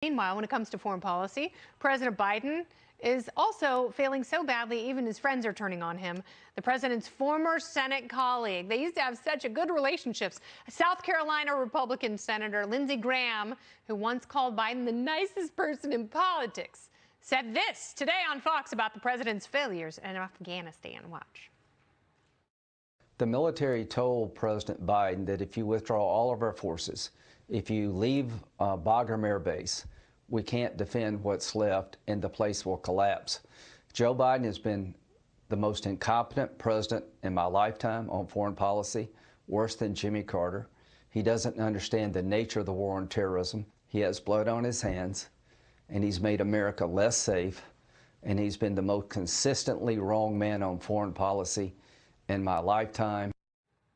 Meanwhile, when it comes to foreign policy, President Biden is also failing so badly, even his friends are turning on him. The president's former Senate colleague, they used to have such a good relationships. South Carolina Republican Senator Lindsey Graham, who once called Biden the nicest person in politics, said this today on Fox about the president's failures in Afghanistan. Watch. The military told President Biden that if you withdraw all of our forces, if you leave Bagram Air Base, we can't defend what's left and the place will collapse. Joe Biden has been the most incompetent president in my lifetime on foreign policy, worse than Jimmy Carter. He doesn't understand the nature of the war on terrorism. He has blood on his hands, and he's made America less safe, and he's been the most consistently wrong man on foreign policy in my lifetime.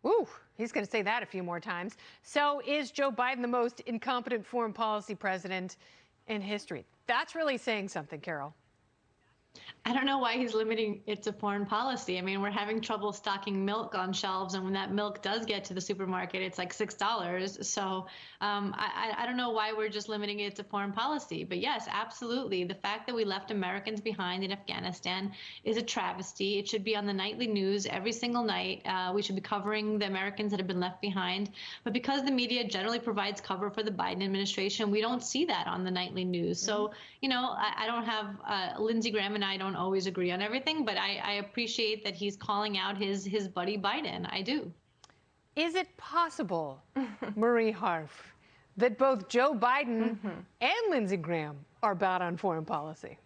Ooh, he's going to say that a few more times. So is Joe Biden the most incompetent foreign policy president in history? That's really saying something, Carol. I don't know why he's limiting it to foreign policy. I mean, we're having trouble stocking milk on shelves, and when that milk does get to the supermarket, it's like $6. So I don't know why we're just limiting it to foreign policy. But yes, absolutely. The fact that we left Americans behind in Afghanistan is a travesty. It should be on the nightly news every single night. We should be covering the Americans that have been left behind. But because the media generally provides cover for the Biden administration, we don't see that on the nightly news. So, you know, I don't have Lindsey Graham and I don't always agree on everything, but I appreciate that he's calling out his buddy Biden. I do. Is it possible, Marie Harf, that both Joe Biden and Lindsey Graham are bad on foreign policy?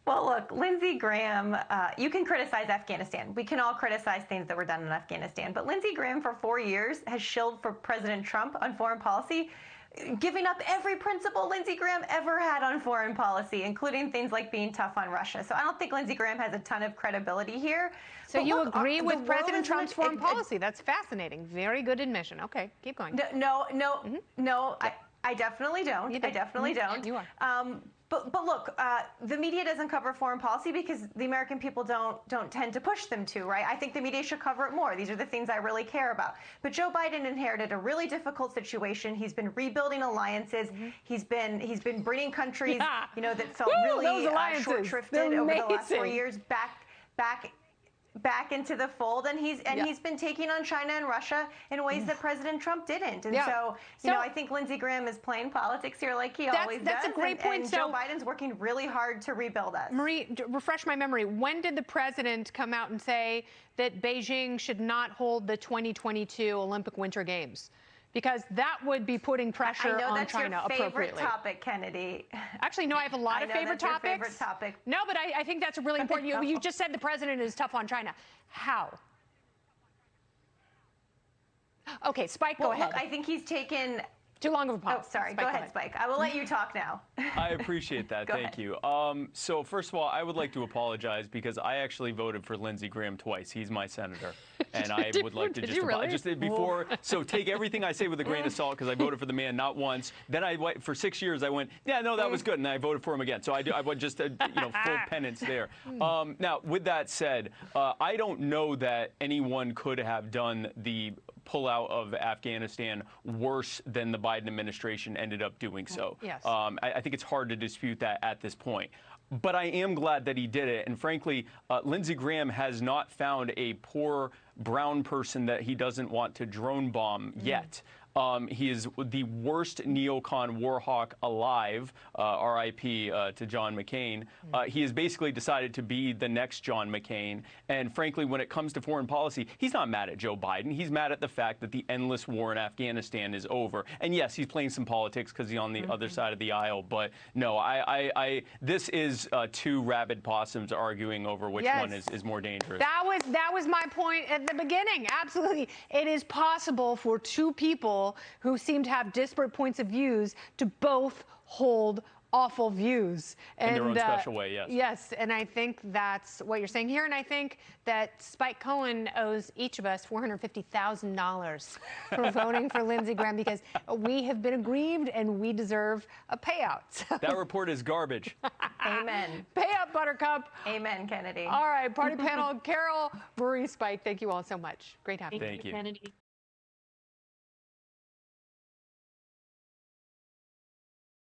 Well, look, Lindsey Graham, you can criticize Afghanistan. We can all criticize things that were done in Afghanistan. But Lindsey Graham, for 4 years, has shilled for President Trump on foreign policy, giving up every principle Lindsey Graham ever had on foreign policy, including things like being tough on Russia. So I don't think Lindsey Graham has a ton of credibility here. So but you agree with President Trump's foreign policy? That's fascinating. Very good admission. Okay, keep going. No, I definitely don't. I definitely don't. You are. But look, the media doesn't cover foreign policy because the American people don't tend to push them to, right? I think the media should cover it more. These are the things I really care about. But Joe Biden inherited a really difficult situation. He's been rebuilding alliances. He's been bringing countries, you know, that felt really short-shrifted over the last 4 years back into the fold, and he's been taking on China and Russia in ways that President Trump didn't. And so, you know, I think Lindsey Graham is playing politics here like he always does. That's a great point. And Joe Biden's working really hard to rebuild us. Marie, refresh my memory. When did the president come out and say that Beijing should not hold the 2022 Olympic Winter Games? Because that would be putting pressure on China appropriately. I know that's your favorite topic, Kennedy. Actually, no, I have a lot of favorite topics. Your favorite topic. No, but I think that's really important. You just said the president is tough on China. How? Okay, Spike, go ahead. Look, I think he's taken... Too long of a pause. Oh, sorry. Go ahead, Spike. I will let you talk now. I appreciate that. Thank you. So first of all, I would like to apologize because I actually voted for Lindsey Graham twice. He's my senator, and I would like to just before. So take everything I say with a grain of salt because I voted for the man not once. Then for 6 years I went, yeah, no, that was good, and I voted for him again. So I would just you know, full penance there. Now with that said, I don't know that anyone could have done the pullout of Afghanistan worse than the Biden administration ended up doing so. Yes. I think it's hard to dispute that at this point. But I am glad that he did it. And frankly, Lindsey Graham has not found a poor brown person that he doesn't want to drone bomb yet. He is the worst neocon Warhawk alive, R.I.P. To John McCain. He has basically decided to be the next John McCain. And frankly, when it comes to foreign policy, he's not mad at Joe Biden. He's mad at the fact that the endless war in Afghanistan is over. And yes, he's playing some politics because he's on the other side of the aisle. But no, this is two rabid possums arguing over which one is more dangerous. That was my point at the beginning. Absolutely. It is possible for two people who seem to have disparate points of views to both hold awful views. In their own special way, yes. Yes, and I think that's what you're saying here, and I think that Spike Cohen owes each of us $450,000 for voting for Lindsey Graham because we have been aggrieved and we deserve a payout. That report is garbage. Amen. Pay up, Buttercup. Amen, Kennedy. All right, party panel, Carol, Marie, Spike, thank you all so much. Great having you. Thank you. Kennedy.